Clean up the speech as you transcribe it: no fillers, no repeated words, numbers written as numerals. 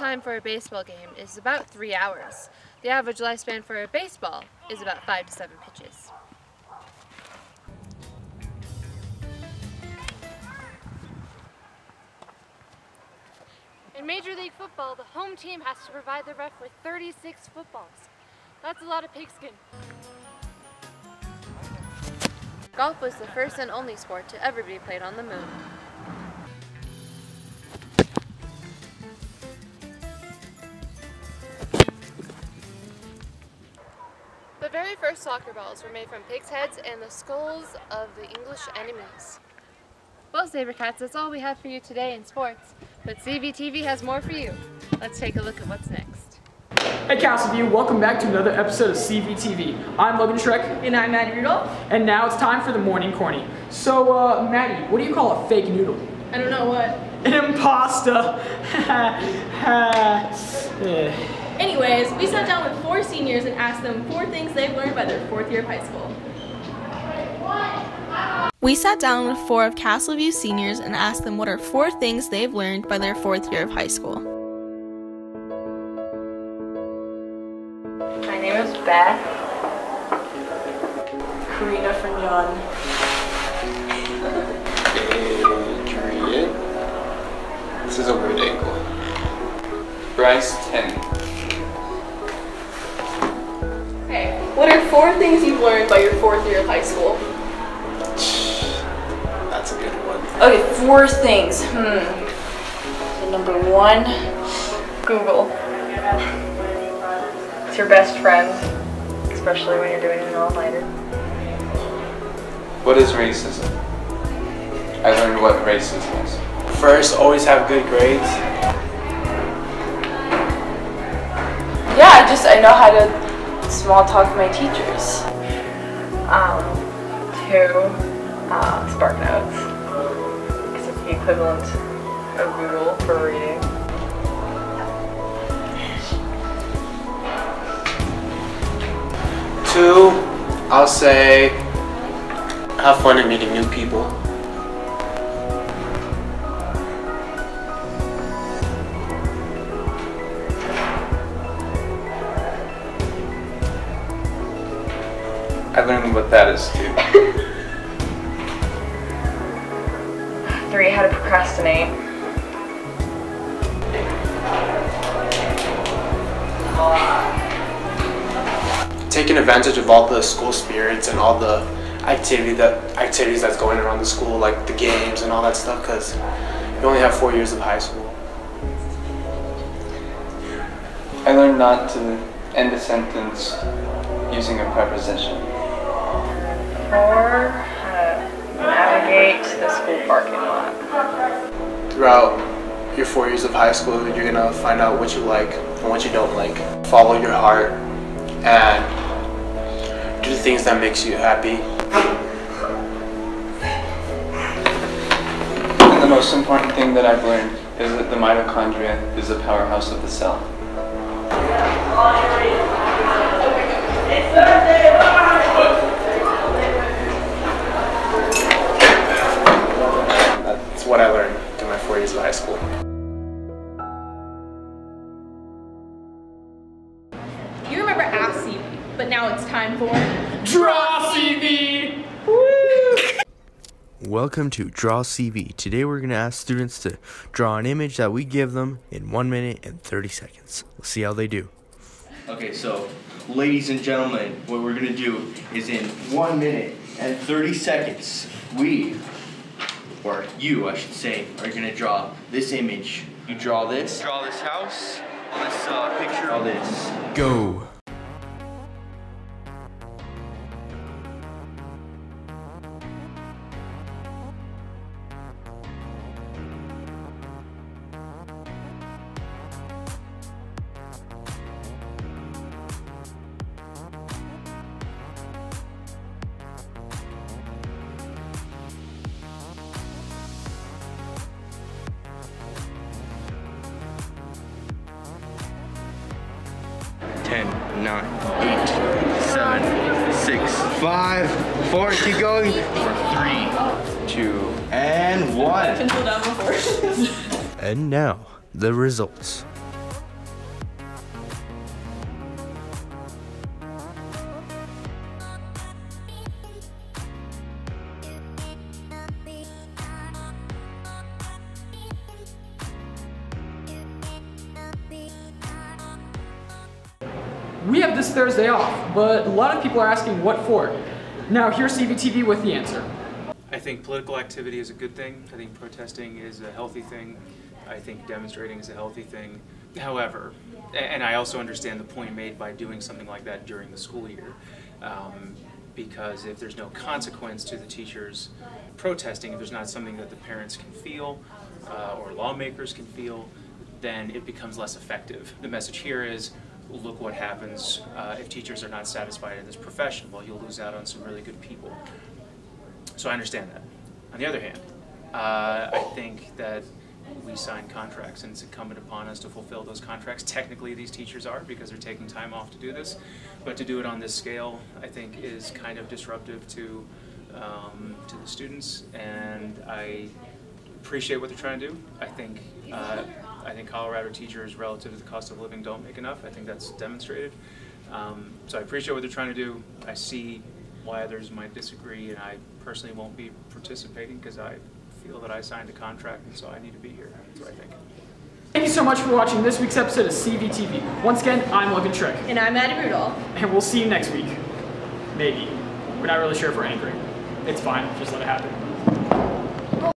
time for a baseball game is about 3 hours. The average lifespan for a baseball is about 5 to 7 pitches. In Major League Football, the home team has to provide the ref with 36 footballs. That's a lot of pigskin. Golf was the first and only sport to ever be played on the moon. The very first soccer balls were made from pigs' heads and the skulls of the English enemies. Well, Sabercats, that's all we have for you today in sports, but CVTV has more for you. Let's take a look at what's next. Hey Castleview, welcome back to another episode of CVTV. I'm Logan Shrek. And I'm Maddie Rudolph. And now it's time for the morning corny. So, Maddie, what do you call a fake noodle? I don't know what. An impasta. Anyways, we sat down with 4 seniors and asked them 4 things they've learned by their 4th year of high school. We sat down with 4 of Castleview seniors and asked them what are 4 things they've learned by their 4th year of high school. My name is Beth. Karina from John. Adrian. This is a weird angle. Bryce 10. Hey, what are 4 things you've learned by your 4th year of high school? That's a good one. Okay, 4 things. So number 1, Google. It's your best friend, especially when you're doing an all-nighter. What is racism? I learned what racism is. First, always have good grades. Yeah, I know how to small talk to my teachers. 2, Spark Notes. Because it's the equivalent of Google for reading. 2, I'll say have fun in meeting new people. I learned what that is too. 3, how to procrastinate. 4, Taking advantage of all the school spirits and all the activities that's going around the school, like the games and all that stuff, because you only have 4 years of high school. I learned not to end a sentence using a preposition. 4, how to navigate the school parking lot. Throughout your 4 years of high school, you're gonna find out what you like and what you don't like. Follow your heart and do the things that makes you happy. And the most important thing that I've learned is that the mitochondria is the powerhouse of the cell. That's what I learned in my 4 years of high school. You remember Ask CV, but now it's time for Draw CV! Welcome to Draw CV. Today we're going to ask students to draw an image that we give them in 1 minute and 30 seconds. Let's see how they do. Okay, so ladies and gentlemen, what we're going to do is in 1 minute and 30 seconds, you I should say, are going to draw this image. You draw this house, this picture, all this. Go! Ten, 9, 8, 7, 6, 5, 4, keep going. 3, 2, and 1. Pencil down before. And now, the results. we have this Thursday off, but a lot of people are asking what for. Now here's CVTV with the answer. I think political activity is a good thing. I think protesting is a healthy thing. I think demonstrating is a healthy thing. However, and I also understand the point made by doing something like that during the school year, because if there's no consequence to the teachers protesting, if there's not something that the parents can feel or lawmakers can feel, then it becomes less effective. The message here is, look what happens if teachers are not satisfied in this profession. Well, you'll lose out on some really good people. So I understand that. On the other hand, I think that we sign contracts and it's incumbent upon us to fulfill those contracts. Technically these teachers are, because they're taking time off to do this, but to do it on this scale I think is kind of disruptive to the students, and I appreciate what they're trying to do. I think Colorado teachers relative to the cost of living don't make enough. I think that's demonstrated. So I appreciate what they're trying to do. I see why others might disagree, and I personally won't be participating because I feel that I signed a contract and so I need to be here. That's what I think. Thank you so much for watching this week's episode of CVTV. Once again, I'm Logan Trick. And I'm Maddie Rudolph. And we'll see you next week. Maybe. We're not really sure if we're angry. It's fine, just let it happen.